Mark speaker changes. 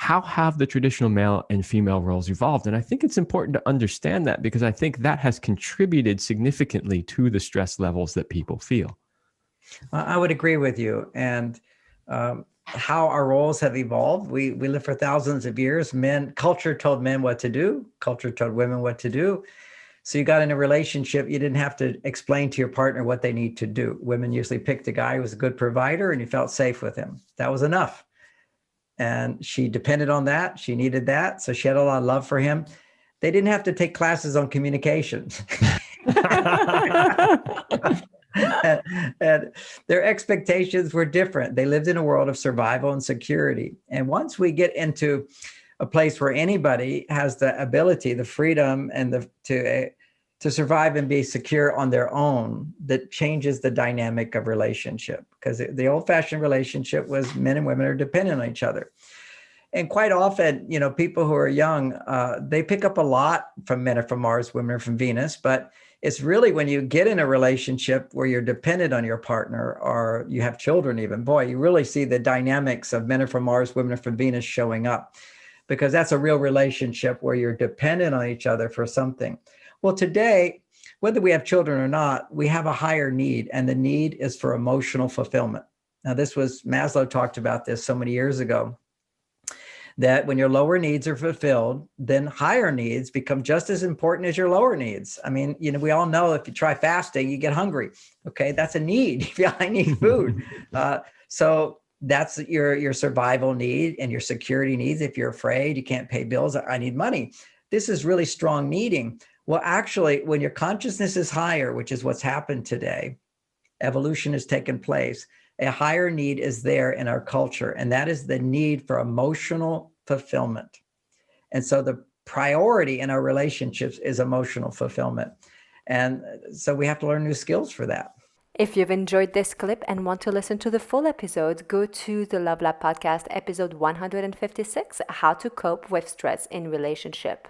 Speaker 1: how have the traditional male and female roles evolved? And I think it's important to understand that, because I think that has contributed significantly to the stress levels that people feel.
Speaker 2: I would agree with you. And how our roles have evolved. We live for thousands of years. Culture told men what to do. Culture told women what to do. So you got in a relationship, you didn't have to explain to your partner what they need to do. Women usually picked a guy who was a good provider and you felt safe with him. That was enough. And she depended on that. She needed that. So she had a lot of love for him. They didn't have to take classes on communication. and their expectations were different. They lived in a world of survival and security. And once we get into a place where anybody has the ability, the freedom, and to survive and be secure on their own, that changes the dynamic of relationship. Because the old-fashioned relationship was men and women are dependent on each other. And quite often, people who are young, they pick up a lot from men are from Mars, women are from Venus. But it's really when you get in a relationship where you're dependent on your partner, or you have children even, boy, you really see the dynamics of men are from Mars, women are from Venus showing up. Because that's a real relationship where you're dependent on each other for something. Well, today, whether we have children or not, we have a higher need, and the need is for emotional fulfillment. Now, Maslow talked about this so many years ago, that when your lower needs are fulfilled, then higher needs become just as important as your lower needs. I mean, we all know if you try fasting, you get hungry. Okay, that's a need. I need food. So that's your survival need and your security needs. If you're afraid, you can't pay bills, I need money. This is really strong needing. Well, actually, when your consciousness is higher, which is what's happened today, evolution has taken place. A higher need is there in our culture, and that is the need for emotional fulfillment. And so the priority in our relationships is emotional fulfillment. And so we have to learn new skills for that.
Speaker 3: If you've enjoyed this clip and want to listen to the full episode, go to the Love Lab podcast, episode 156, How to Cope with Stress in Relationship.